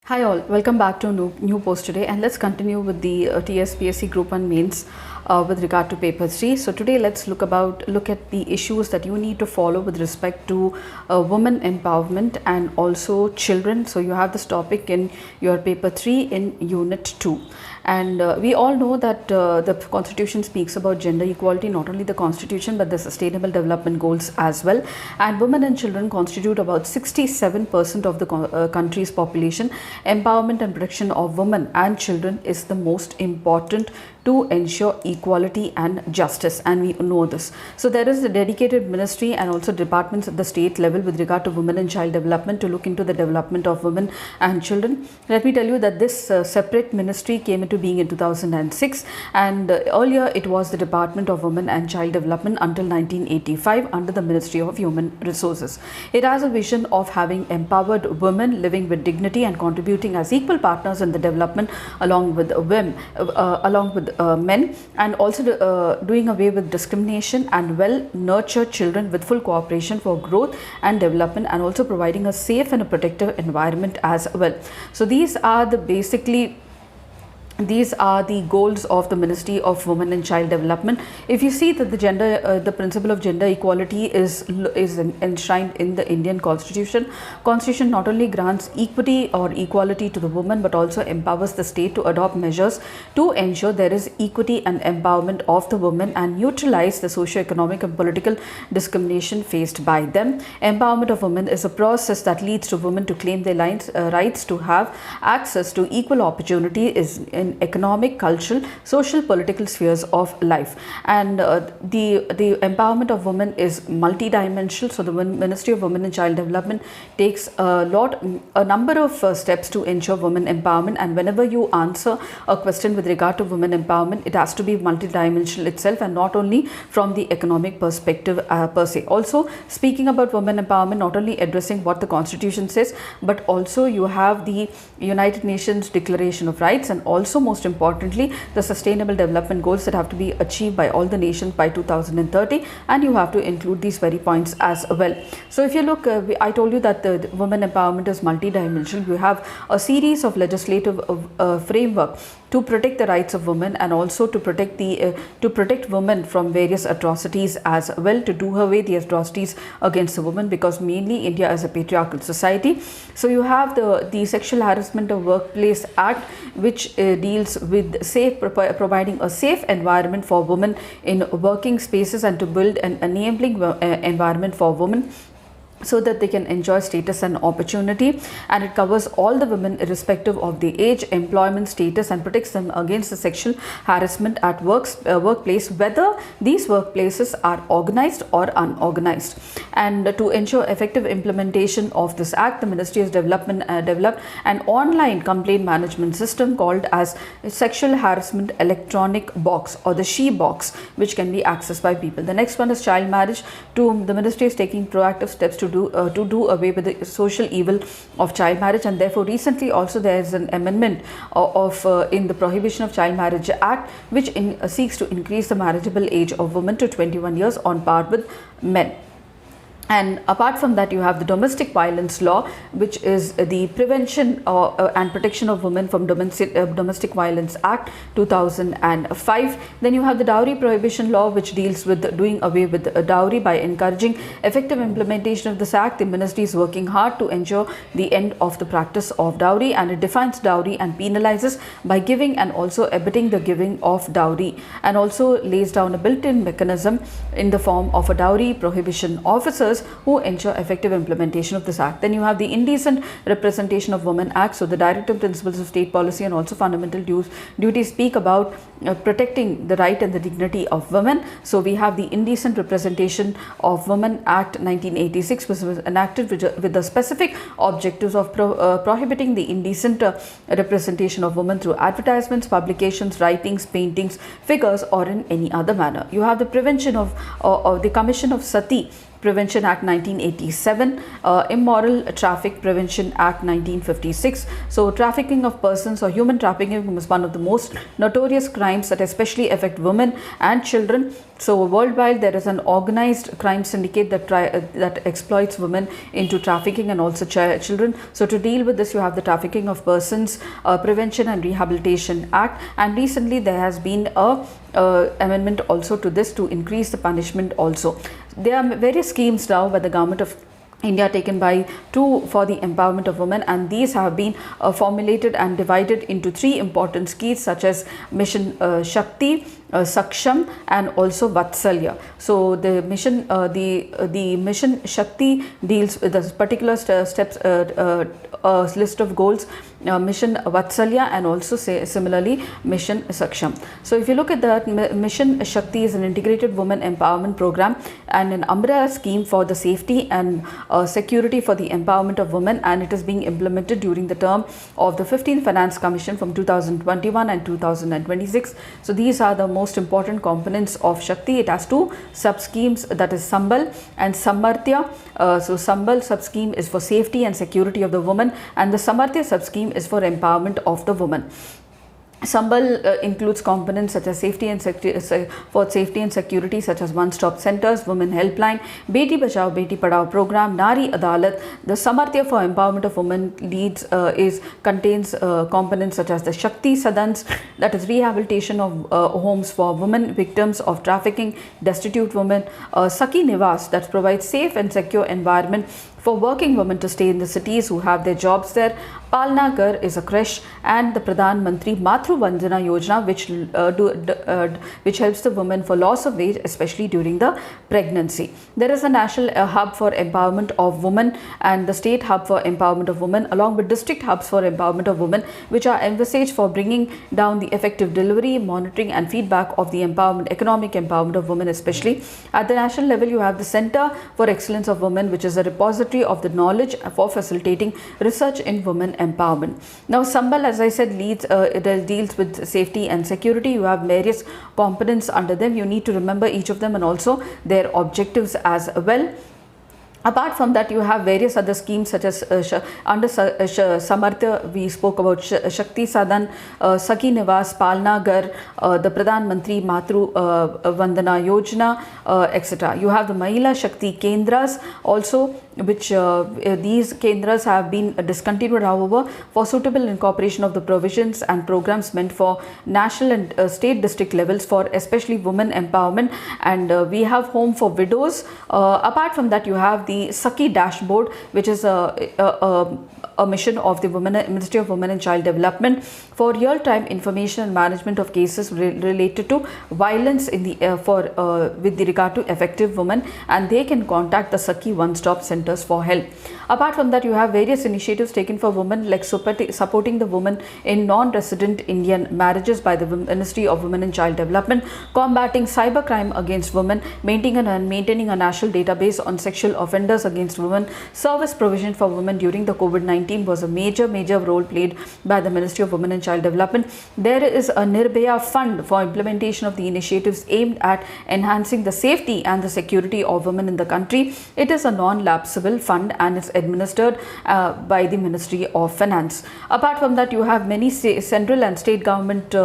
Hi all, welcome back to a new post today, and let's continue with the TSPSC Group 1 mains with regard to paper 3. So today let's look at the issues that you need to follow with respect to women empowerment and also children. So you have this topic in your paper 3 in unit 2. And we all know that the constitution speaks about gender equality, not only the constitution but the sustainable development goals as well. And women and children constitute about 67% of the country's population. Empowerment and protection of women and children is the most important to ensure equality and justice, and we know this. So there is a dedicated ministry and also departments at the state level with regard to women and child development to look into the development of women and children. Let me tell you that this separate ministry came into being in 2006, and earlier it was the Department of Women and Child Development until 1985 under the Ministry of Human Resources. It has a vision of having empowered women living with dignity and contributing as equal partners in the development along with women, men, and also doing away with discrimination and well-nurtured children with full cooperation for growth and development, and also providing a safe and a protective environment as well. So these are the goals of the Ministry of Women and Child Development. If you see that the principle of gender equality is enshrined in the Indian Constitution. Constitution not only grants equity or equality to the woman but also empowers the state to adopt measures to ensure there is equity and empowerment of the women and neutralize the socio-economic and political discrimination faced by them. Empowerment of women is a process that leads to women to claim their rights to have access to equal opportunity in economic, cultural, social, political spheres of life. And the empowerment of women is multidimensional. So the Ministry of Women and Child Development takes a number of steps to ensure women empowerment, and whenever you answer a question with regard to women empowerment, it has to be multidimensional itself and not only from the economic perspective per se. Also, speaking about women empowerment, not only addressing what the Constitution says, but also you have the United Nations Declaration of Rights, and also most importantly the sustainable development goals that have to be achieved by all the nations by 2030, and you have to include these very points as well. So if you look, I told you that the women empowerment is multidimensional. You have a series of legislative framework to protect the rights of women and also to protect women from various atrocities as well, to do away the atrocities against the women, because mainly India is a patriarchal society. So you have the Sexual Harassment of Workplace Act, which deals with providing a safe environment for women in working spaces and to build an enabling environment for women so that they can enjoy status and opportunity, and it covers all the women irrespective of the age, employment status, and protects them against the sexual harassment at workplace, whether these workplaces are organized or unorganized. And to ensure effective implementation of this act, the ministry has developed an online complaint management system called as Sexual Harassment Electronic Box, or the SHE box, which can be accessed by people. The next one is child marriage. The ministry is taking proactive steps to do away with the social evil of child marriage, and therefore recently also there is an amendment in the Prohibition of Child Marriage Act, which seeks to increase the marriageable age of women to 21 years on par with men. And apart from that, you have the Domestic Violence Law, which is the Prevention and Protection of Women from Domestic Violence Act 2005. Then you have the Dowry Prohibition Law, which deals with doing away with dowry. By encouraging effective implementation of this act, the ministry is working hard to ensure the end of the practice of dowry, and it defines dowry and penalizes by giving and also abetting the giving of dowry, and also lays down a built-in mechanism in the form of a dowry prohibition officers who ensure effective implementation of this act. Then you have the Indecent Representation of Women Act. So the directive principles of state policy and also fundamental duties speak about protecting the right and the dignity of women. So we have the Indecent Representation of Women Act 1986, which was enacted with the specific objectives of prohibiting the indecent representation of women through advertisements, publications, writings, paintings, figures, or in any other manner. You have the prevention of the Commission of Sati Prevention Act 1987, Immoral Traffic Prevention Act 1956. So trafficking of persons or human trafficking is one of the most notorious crimes that especially affect women and children. So worldwide, there is an organized crime syndicate that exploits women into trafficking and also children. So to deal with this, you have the Trafficking of Persons Prevention and Rehabilitation Act, and recently there has been a amendment also to this to increase the punishment also. There are various schemes now by the government of India taken by for the empowerment of women, and these have been formulated and divided into 3 important schemes such as Mission Shakti, Saksham and also Vatsalya. So the mission the Mission Shakti deals with the particular steps list of goals, Mission Vatsalya and also similarly Mission Saksham. So if you look at that, Mission Shakti is an integrated women empowerment program and an umbrella scheme for the safety and security for the empowerment of women, and it is being implemented during the term of the 15th Finance Commission from 2021 and 2026. So these are the most important components of Shakti. It has 2 sub-schemes, that is Sambal and Samarthya. So Sambal sub-scheme is for safety and security of the woman, and the Samarthya sub-scheme is for empowerment of the woman. Sambal includes components such as safety and security such as one-stop centers, women helpline, Beti Bachao Beti Padhao program, Nari Adalat. The Samarthya for empowerment of women contains components such as the Shakti Sadans, that is rehabilitation of homes for women victims of trafficking, destitute women, Saki Nivas, that provides safe and secure environment for working women to stay in the cities who have their jobs there. Palna Ghar is a creche, and the Pradhan Mantri Matru Vandana Yojana, which helps the women for loss of wage, especially during the pregnancy. There is a national hub for empowerment of women and the state hub for empowerment of women, along with district hubs for empowerment of women, which are envisaged for bringing down the effective delivery, monitoring and feedback of the economic empowerment of women especially. At the national level, you have the Center for Excellence of Women, which is a repository of the knowledge for facilitating research in women empowerment. Now Sambal, as I said, deals with safety and security. You have various components under them. You need to remember each of them and also their objectives as well. Apart from that, you have various other schemes such as under Samarthya, we spoke about Shakti Sadan, Saki Nivas, Palna Ghar, the Pradhan Mantri Matru Vandana Yojana, etc. You have the Mahila Shakti Kendras also, which these Kendras have been discontinued, however, for suitable incorporation of the provisions and programs meant for national and state district levels for especially women empowerment, and we have Home for Widows. Apart from that, you have the Saki Dashboard, which is a mission of the Ministry of Women and Child Development for real-time information and management of cases related to violence in the with regard to affected women, and they can contact the Saki one-stop centers for help. Apart from that, you have various initiatives taken for women, like supporting the women in non-resident Indian marriages by the Ministry of Women and Child Development, combating cybercrime against women, maintaining a national database on sexual offenders against women, service provision for women during the COVID-19 was a major role played by the Ministry of Women and Child Development. There is a Nirbhaya Fund for implementation of the initiatives aimed at enhancing the safety and the security of women in the country. It is a non-lapsable fund and is administered by the Ministry of Finance. Apart from that, you have many central and state government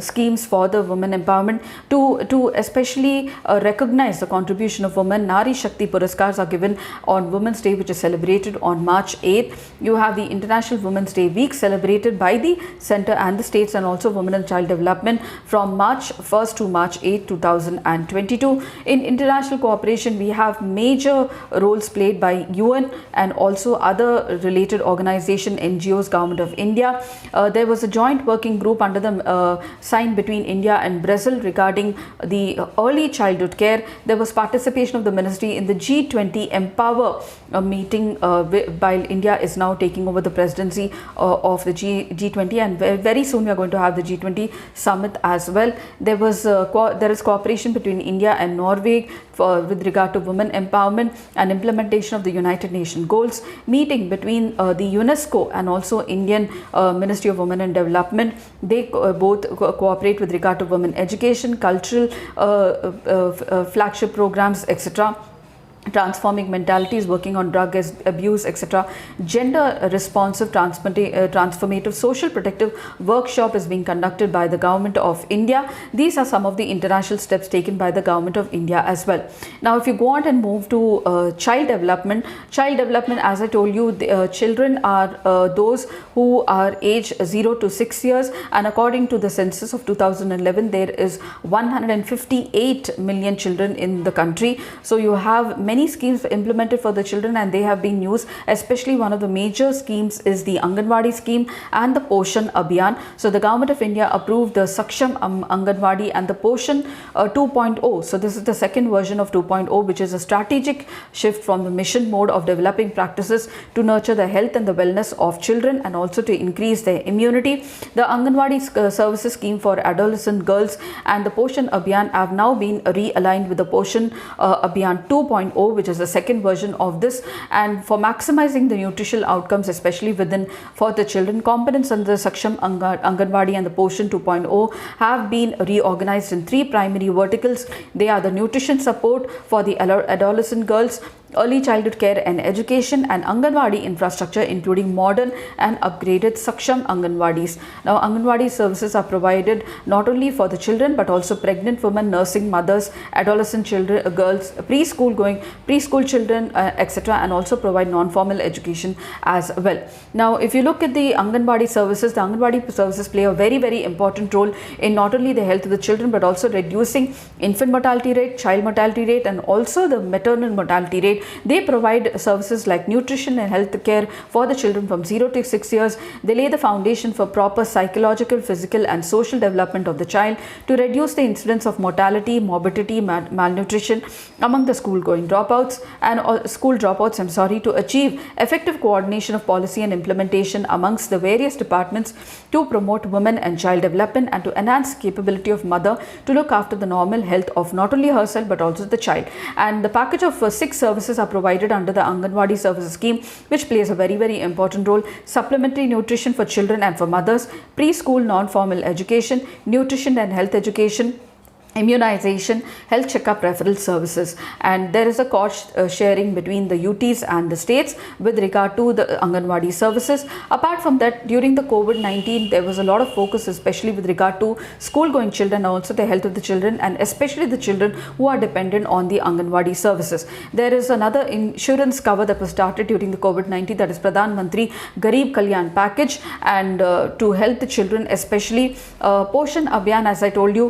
schemes for the women empowerment to especially recognize the contribution of women. Nari Shakti Puraskars are given on Women's Day, which is celebrated on March 8th. You have the International Women's Day Week celebrated by the Centre and the States, and also Women and Child Development from March 1st to March 8th, 2022. In international cooperation, we have major roles played by UN and also other related organization, NGOs, Government of India. There was a joint working group under the signed between India and Brazil regarding the early childhood care. There was participation of the ministry in the G20 Empower meeting, while India is now taking over the presidency of the G20, and very soon we are going to have the G20 summit as well. There is cooperation between India and Norway with regard to women empowerment and implementation of the United Nations goals. Meeting between the UNESCO and also Indian Ministry of Women and Development. They both cooperate with regard to women education, cultural flagship programs, etc. transforming mentalities, working on drug abuse, etc. Gender responsive transformative social protective workshop is being conducted by the Government of India. These are some of the international steps taken by the Government of India as well. Now, if you go on and move to child development, as I told you, children are those who are age 0 to 6 years, and according to the census of 2011, there is 158 million children in the country. So you have many schemes implemented for the children, and they have been used. Especially one of the major schemes is the Anganwadi scheme and the Poshan Abhiyan. So the Government of India approved the Saksham Anganwadi and the Poshan 2.0. So this is the second version of 2.0, which is a strategic shift from the mission mode of developing practices to nurture the health and the wellness of children, and also to increase their immunity. The Anganwadi services scheme for adolescent girls and the Poshan Abhiyan have now been realigned with the Poshan Abhiyan 2.0, which is the second version of this. And for maximizing the nutritional outcomes, especially for the children, components under the Saksham Anganwadi and the Poshan 2.0 have been reorganized in three primary verticals. They are the nutrition support for the adolescent girls, early childhood care and education, and Anganwadi infrastructure, including modern and upgraded Saksham Anganwadis. Now, Anganwadi services are provided not only for the children but also pregnant women, nursing mothers, adolescent children, girls, preschool children, etc., and also provide non-formal education as well. Now, if you look at the Anganwadi services play a very, very important role in not only the health of the children but also reducing infant mortality rate, child mortality rate, and also the maternal mortality rate. They provide services like nutrition and health care for the children from 0 to 6 years. They lay the foundation for proper psychological, physical, and social development of the child to reduce the incidence of mortality, morbidity, malnutrition among the school-going dropouts to achieve effective coordination of policy and implementation amongst the various departments to promote women and child development, and to enhance capability of mother to look after the normal health of not only herself but also the child. And the package of 6 services are provided under the Anganwadi services scheme, which plays a very, very important role. Supplementary nutrition for children and for mothers, preschool non-formal education, nutrition and health education, immunization, health checkup referral services, and there is a cost sharing between the UTs and the states with regard to the Anganwadi services. Apart from that, during the COVID-19, there was a lot of focus, especially with regard to school-going children, and also the health of the children, and especially the children who are dependent on the Anganwadi services. There is another insurance cover that was started during the COVID-19, that is Pradhan Mantri Garib Kalyan package, and to help the children, especially Poshan Abhiyan, as I told you,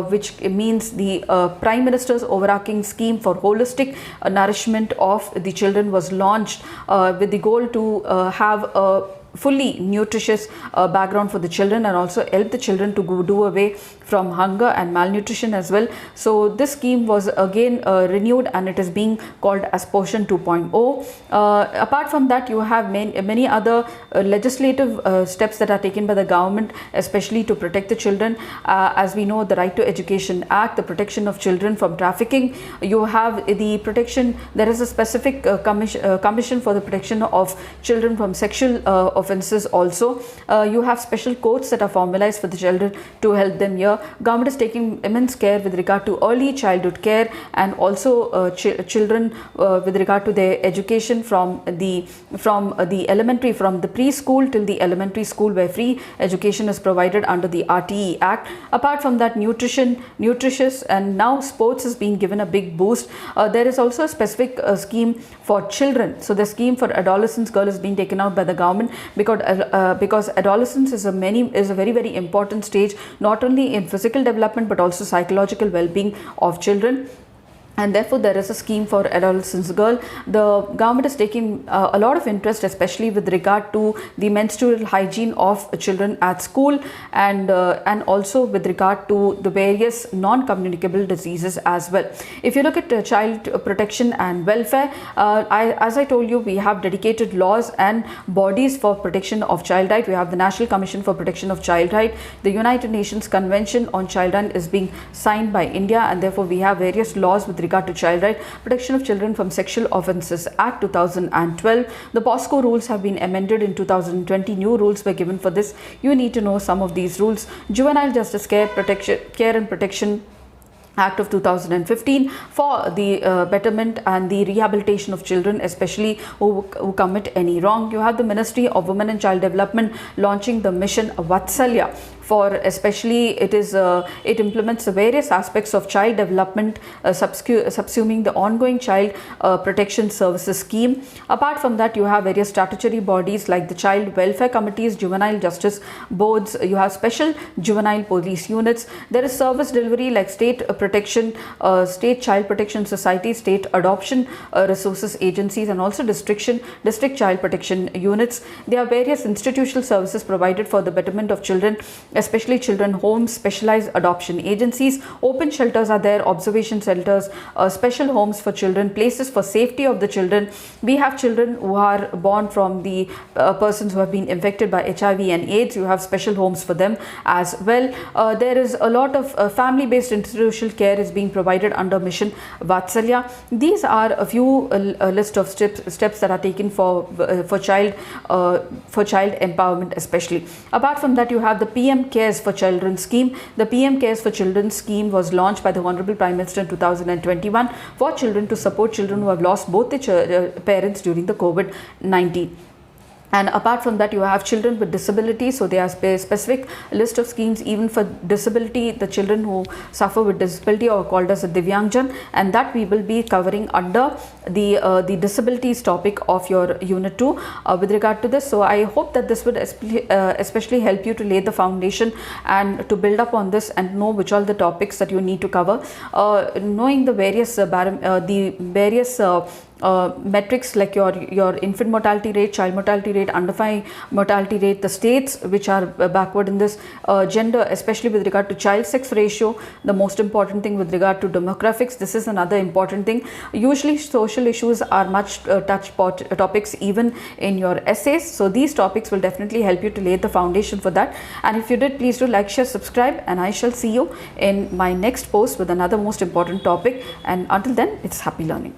which means the Prime Minister's overarching scheme for holistic nourishment of the children was launched with the goal to have a fully nutritious background for the children, and also help the children to do away from hunger and malnutrition as well. So this scheme was again renewed, and it is being called as Poshan 2.0. Apart from that, you have many other legislative steps that are taken by the government, especially to protect the children. As we know, the Right to Education Act, the protection of children from trafficking. You have the protection, there is a specific commission for the protection of children from sexual offences also. You have special courts that are formalized for the children to help them here. Government is taking immense care with regard to early childhood care, and also children with regard to their education from the elementary, from the preschool till the elementary school, where free education is provided under the RTE Act. Apart from that, nutritious, and now sports is being given a big boost. There is also a specific scheme for children. So the scheme for adolescents girl is being taken out by the government, because adolescence is a very, very important stage, not only in physical development but also psychological well-being of children. And therefore, there is a scheme for adolescents girl. The government is taking a lot of interest, especially with regard to the menstrual hygiene of children at school, and also with regard to the various non-communicable diseases as well. If you look at child protection and welfare, as I told you, we have dedicated laws and bodies for protection of child right. We have the National Commission for Protection of Child Right. The United Nations Convention on Child Right is being signed by India, and therefore we have various laws with regard to child right, Protection of Children from Sexual Offences Act 2012. The POSCO rules have been amended in 2020. New rules were given for this. You need to know some of these rules. Juvenile Justice Care and Protection Act of 2015 for the betterment and the rehabilitation of children, especially who commit any wrong. You have the Ministry of Women and Child Development launching the mission Vatsalya, for especially it implements the various aspects of child development, subsuming the ongoing child protection services scheme. Apart from that, you have various statutory bodies like the child welfare committees, juvenile justice boards, you have special juvenile police units. There is service delivery like state protection, state child protection society, state adoption resources agencies, and also district child protection units. There are various institutional services provided for the betterment of children, especially children homes, specialized adoption agencies, open shelters are there, observation shelters, special homes for children, places for safety of the children. We have children who are born from the persons who have been infected by HIV and AIDS. You have special homes for them as well. There is a lot of family-based institutional care is being provided under Mission Vatsalya. These are a few list of steps that are taken for child empowerment especially. Apart from that, you have the PM Cares for Children scheme. The PM Cares for Children scheme was launched by the Honorable Prime Minister in 2021 for children, to support children who have lost both their parents during the COVID-19. And apart from that, you have children with disabilities. So there are specific list of schemes even for disability, the children who suffer with disability are called as a Divyangjan, and that we will be covering under the disabilities topic of your unit 2 with regard to this. So I hope that this would especially help you to lay the foundation and to build up on this and know which are the topics that you need to cover. Knowing the various metrics like your infant mortality rate, child mortality rate, under 5 mortality rate, the states which are backward in this, gender, especially with regard to child sex ratio, the most important thing with regard to demographics. This is another important thing. Usually social issues are much touch topics even in your essays, so these topics will definitely help you to lay the foundation for that. And if you did, please do like, share, subscribe, and I shall see you in my next post with another most important topic. And until then, it's happy learning.